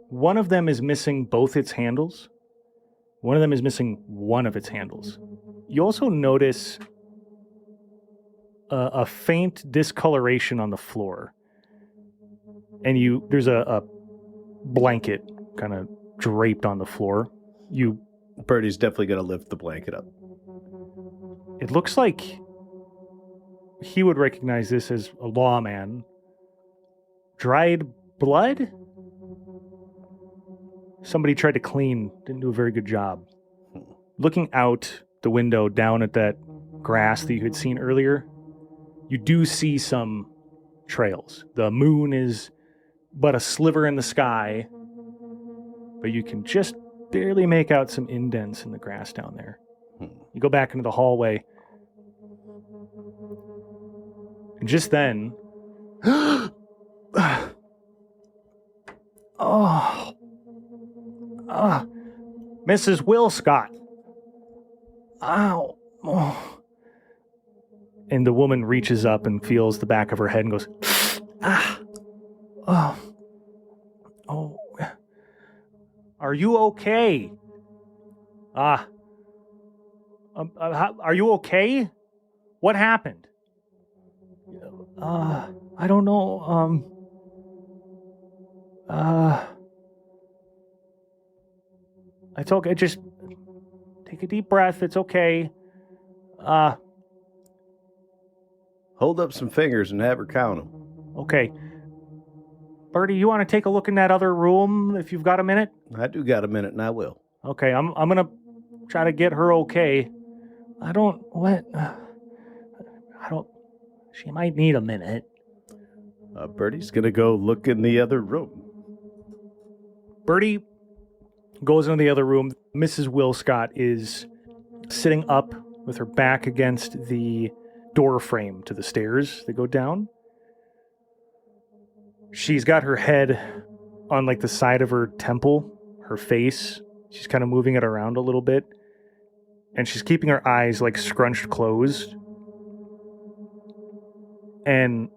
One of them is missing both its handles. One of them is missing one of its handles. You also notice a faint discoloration on the floor. And there's a blanket kind of draped on the floor. Birdie's definitely going to lift the blanket up. It looks like he would recognize this as a lawman. Dried blood? Somebody tried to clean, didn't do a very good job. Looking out the window down at that grass that you had seen earlier, you do see some trails. The moon is but a sliver in the sky, but you can just barely make out some indents in the grass down there. You go back into the hallway, and just then, Mrs. Will Scott. Ow. Oh. And the woman reaches up and feels the back of her head and goes, Oh. Are you okay? Are you okay? What happened? I don't know. It's okay. Just take a deep breath. It's okay. Hold up some fingers and have her count them. Okay. Birdie, you want to take a look in that other room if you've got a minute? I do got a minute, and I will. Okay, I'm gonna try to get her okay. She might need a minute. Birdie's gonna go look in the other room. Birdie goes into the other room. Mrs. Will Scott is sitting up with her back against the door frame to the stairs that go down. She's got her head on like the side of her temple, her face. She's kind of moving it around a little bit. And she's keeping her eyes like scrunched closed. And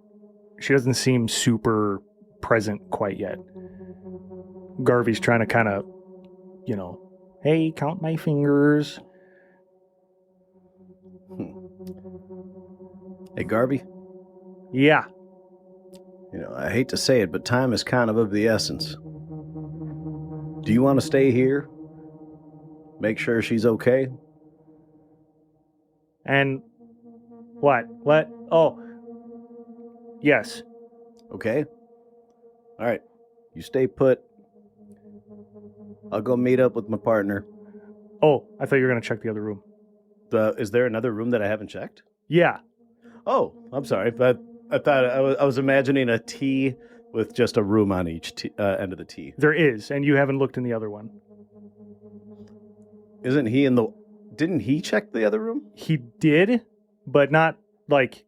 she doesn't seem super present quite yet. Garvey's trying to kind of, hey, count my fingers. Hey, Garvey? Yeah. I hate to say it, but time is kind of the essence. Do you want to stay here? Make sure she's okay? And what? What? Oh. Yes. Okay. All right. You stay put. I'll go meet up with my partner. Oh, I thought you were going to check the other room. Is there another room that I haven't checked? Yeah. Oh, I'm sorry. But I thought I was imagining a T with just a room on each end of the T. There is, and you haven't looked in the other one. Isn't he didn't he check the other room? He did, but not like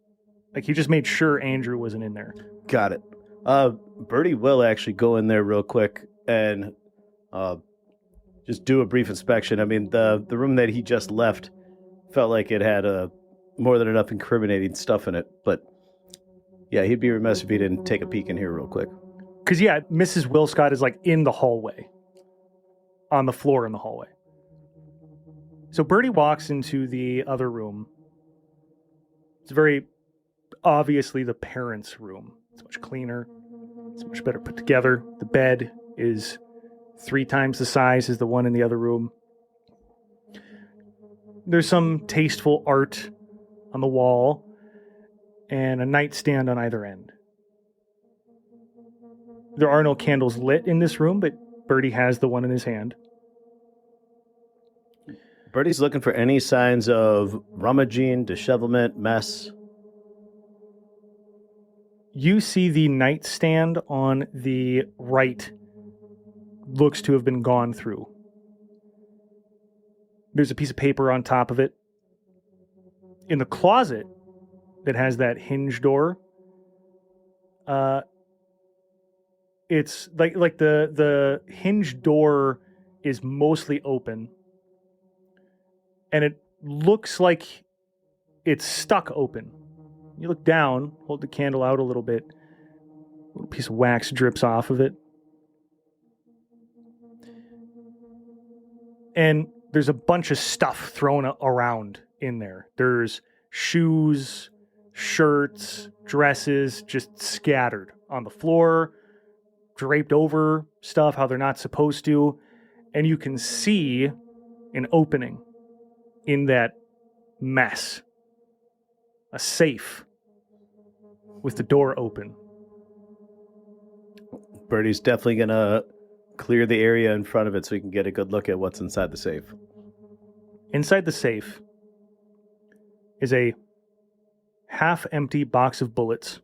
he just made sure Andrew wasn't in there. Got it. Birdie will actually go in there real quick and just do a brief inspection. I mean, the room that he just left felt like it had more than enough incriminating stuff in it. But yeah, he'd be remiss if he didn't take a peek in here real quick. Because, yeah, Mrs. Wilscott is like in the hallway, on the floor in the hallway. So Birdie walks into the other room. It's very obviously the parents' room. It's much cleaner. It's much better put together. The bed is 3 times the size as the one in the other room. There's some tasteful art on the wall and a nightstand on either end. There are no candles lit in this room, but Birdie has the one in his hand. Birdie's looking for any signs of rummaging, dishevelment, mess. You see the nightstand on the right looks to have been gone through. There's a piece of paper on top of it. In the closet that has that hinge door, it's like the hinge door is mostly open, and it looks like it's stuck open. You look down, hold the candle out a little bit, a little piece of wax drips off of it. And there's a bunch of stuff thrown around in there. There's shoes, shirts, dresses, just scattered on the floor, draped over stuff how they're not supposed to. And you can see an opening in that mess. A safe with the door open. Birdie's definitely going to clear the area in front of it so he can get a good look at what's inside the safe. Inside the safe is a half-empty box of bullets,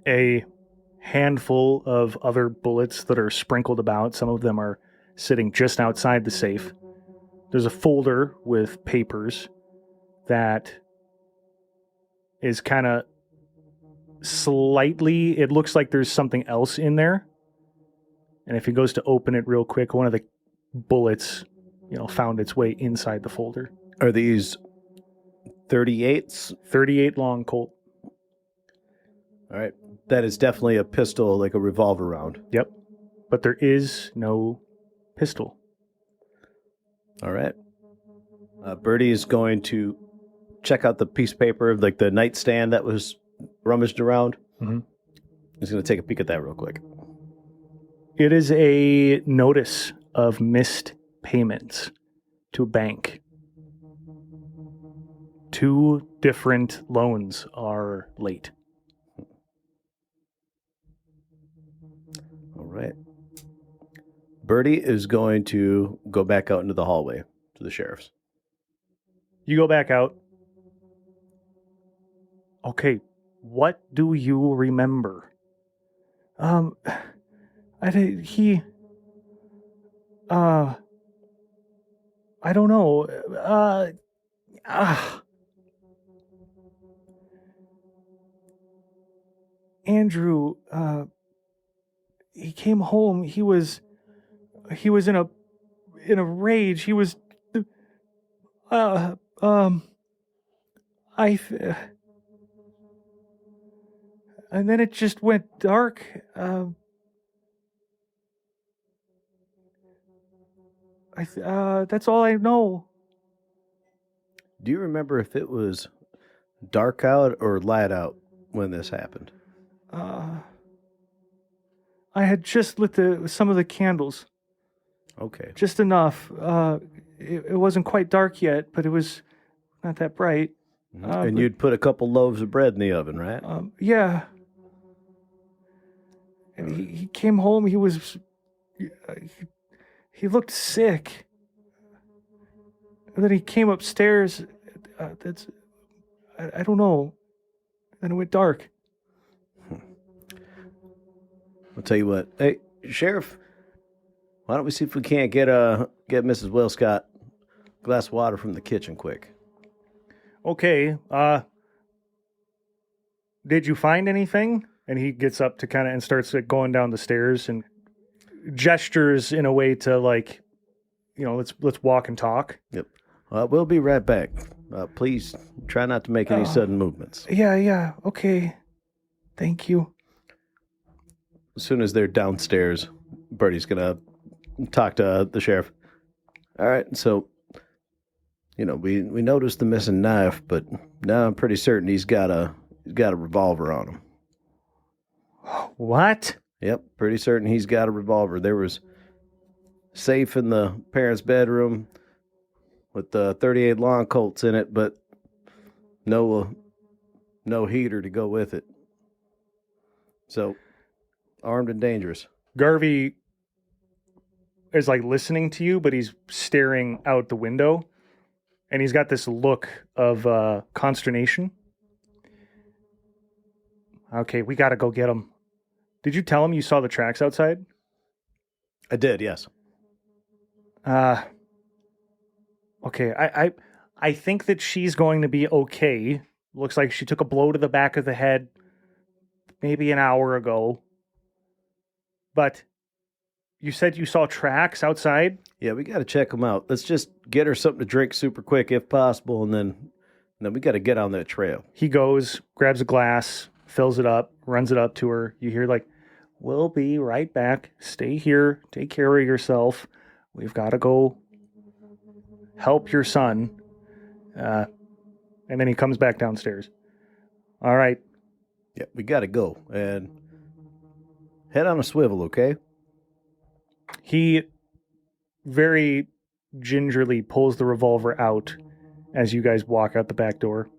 a handful of other bullets that are sprinkled about. Some of them are sitting just outside the safe. There's a folder with papers that is kind of slightly, it looks like there's something else in there. And if he goes to open it real quick, one of the bullets, found its way inside the folder. Are these 38s? 38 long Colt. All right. That is definitely a pistol, like a revolver round. Yep. But there is no pistol. All right. Birdie is going to check out the piece of paper, like the nightstand that was rummaged around. Mm-hmm. He's going to take a peek at that real quick. It is a notice of missed payments to a bank. 2 different loans are late. All right. Birdie is going to go back out into the hallway to the sheriff's. You go back out. Okay, what do you remember? I don't know. Andrew, he came home. He was in a rage. He was, and then it just went dark. That's all I know. Do you remember if it was dark out or light out when this happened? I had just lit some of the candles. Okay. Just enough. It wasn't quite dark yet, but it was not that bright. And you'd put a couple loaves of bread in the oven, right? Yeah. And he came home. He was... He looked sick. And then he came upstairs. I don't know. Then it went dark. I'll tell you what. Hey, Sheriff, why don't we see if we can't get Mrs. Wilscott a glass of water from the kitchen quick? Okay, did you find anything? And he gets up to kind of and starts like, going down the stairs and gestures in a way to like, let's walk and talk. Yep. We'll be right back. Please try not to make any sudden movements. Yeah. Okay. Thank you. As soon as they're downstairs, Birdie's gonna talk to the sheriff. All right, so we noticed the missing knife, but now I'm pretty certain he's got a revolver on him. What? Yep, pretty certain he's got a revolver. There was safe in the parents' bedroom with the 38 long Colts in it, but no heater to go with it. So, armed and dangerous. Garvey is like listening to you, but he's staring out the window, and he's got this look of consternation. Okay, we got to go get him. Did you tell him you saw the tracks outside? I did, yes. Okay, I think that she's going to be okay. Looks like she took a blow to the back of the head maybe an hour ago. But you said you saw tracks outside? Yeah, we got to check them out. Let's just get her something to drink super quick if possible, and then we got to get on that trail. He goes, grabs a glass, fills it up, runs it up to her. You hear like, "We'll be right back. Stay here. Take care of yourself. We've got to go help your son." And then he comes back downstairs. All right. Yeah, we got to go. And head on a swivel, okay? He very gingerly pulls the revolver out as you guys walk out the back door.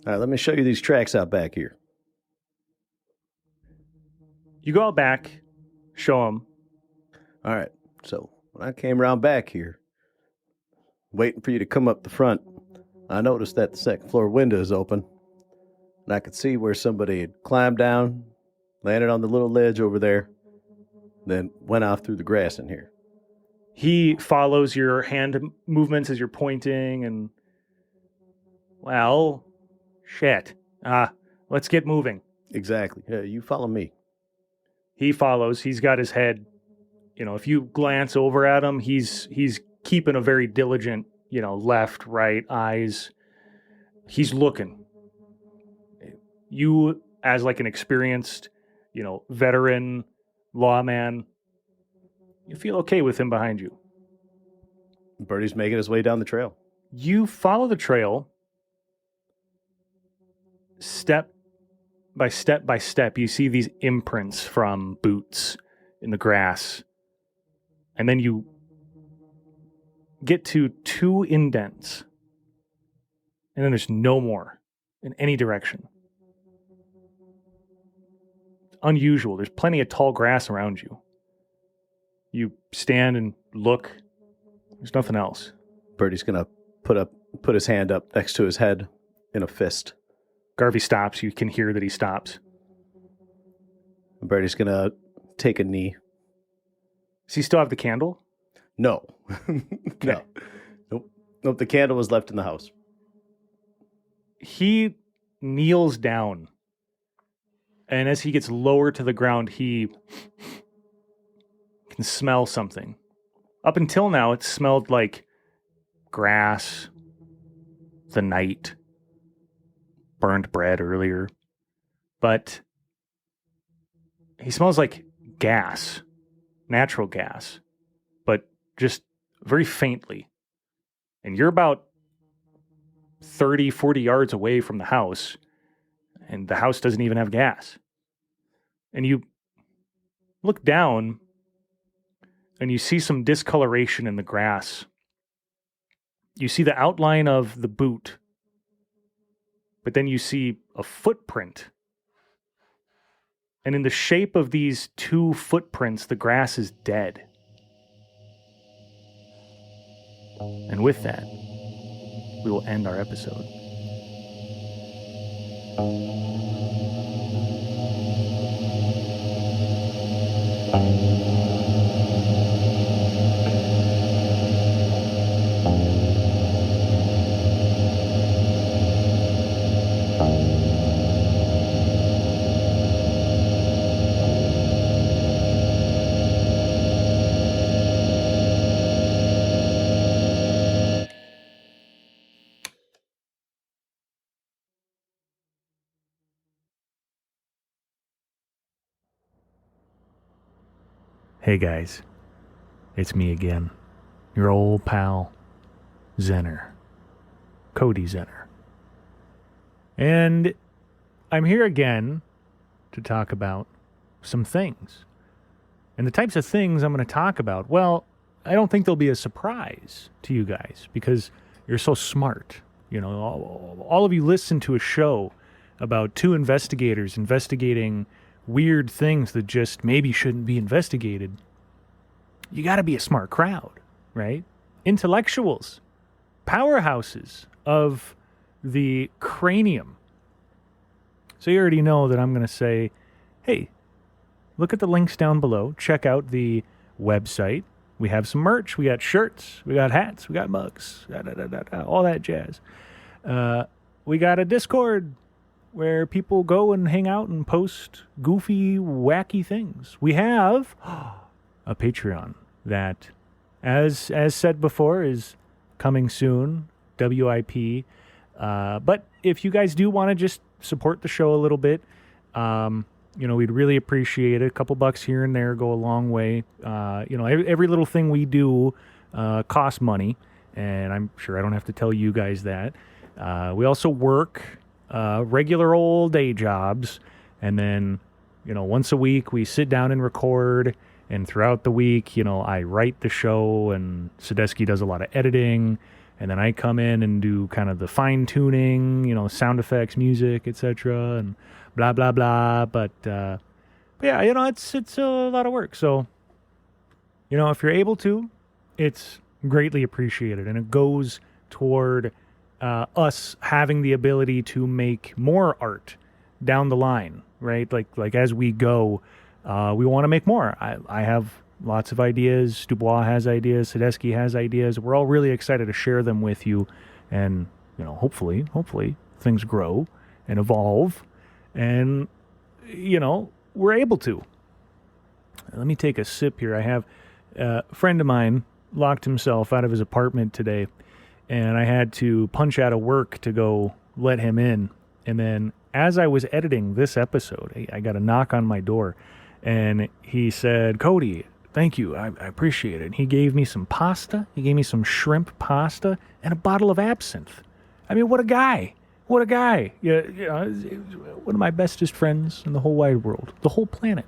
All right, let me show you these tracks out back here. You go out back, show him. All right, so when I came around back here, waiting for you to come up the front, I noticed that the second floor window is open, and I could see where somebody had climbed down, landed on the little ledge over there, then went off through the grass in here. He follows your hand movements as you're pointing and, well, shit. Let's get moving. Exactly. Yeah, you follow me. He follows. He's got his head, if you glance over at him, he's keeping a very diligent, left, right, eyes. He's looking. You, as like an experienced, veteran lawman, you feel okay with him behind you. Birdie's making his way down the trail. You follow the trail step by step by step. You see these imprints from boots in the grass. And then you get to 2 indents. And then there's no more in any direction. It's unusual. There's plenty of tall grass around you. You stand and look. There's nothing else. Birdie's gonna put his hand up next to his head in a fist. Garvey stops. You can hear that he stops. Birdie's gonna take a knee. Does he still have the candle? No. Okay. No. Nope. The candle was left in the house. He kneels down. And as he gets lower to the ground, he can smell something. Up until now, it smelled like grass, the night, burned bread earlier. But he smells like gas, natural gas, but just very faintly. And you're about 30, 40 yards away from the house, and the house doesn't even have gas. And you look down, and you see some discoloration in the grass. You see the outline of the boot, but then you see a footprint. And in the shape of these 2 footprints, the grass is dead. And with that, we will end our episode. Hey guys, it's me again, your old pal, Zenner, Cody Zenner. And I'm here again to talk about some things. And the types of things I'm going to talk about, well, I don't think they'll be a surprise to you guys because you're so smart. You know, all of you listen to a show about two investigators investigating weird things that just maybe shouldn't be investigated. You got to be a smart crowd, right? Intellectuals, powerhouses of the cranium. So you already know that I'm going to say, hey, look at the links down below. Check out the website. We have some merch. We got shirts. We got hats. We got mugs. All that jazz. We got a Discord where people go and hang out and post goofy, wacky things. We have a Patreon that, as said before, is coming soon, WIP. But if you guys do want to just support the show a little bit, we'd really appreciate it. A couple bucks here and there go a long way. Every little thing we do costs money, and I'm sure I don't have to tell you guys that. We also work regular old day jobs, and then, once a week we sit down and record, and throughout the week, I write the show, and Sadesky does a lot of editing, and then I come in and do kind of the fine-tuning, sound effects, music, etc., and blah, blah, blah, but yeah, it's a lot of work, so, if you're able to, it's greatly appreciated, and it goes toward us having the ability to make more art down the line, right? Like as we go, we want to make more. I have lots of ideas. Dubois has ideas. Sadesky has ideas. We're all really excited to share them with you, and hopefully things grow and evolve, and we're able to. Let me take a sip here. I have a friend of mine locked himself out of his apartment today, and I had to punch out of work to go let him in. And then as I was editing this episode, I got a knock on my door, and he said, Cody, thank you. I appreciate it. He gave me some pasta. He gave me some shrimp pasta and a bottle of absinthe. I mean, what a guy. What a guy. Yeah, one of my bestest friends in the whole wide world, the whole planet.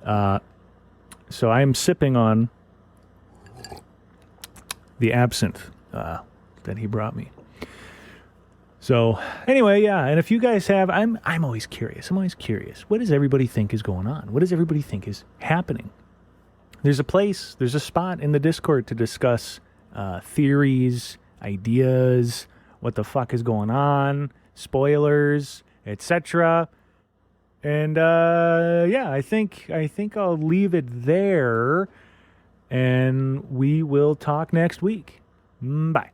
So I am sipping on the absinthe that he brought me. So anyway, yeah, and if you guys have, I'm always curious. What does everybody think is going on? What does everybody think is happening? There's a spot in the Discord to discuss theories, ideas, what the fuck is going on, spoilers, etc. And yeah, I think I'll leave it there, and we will talk next week. Bye.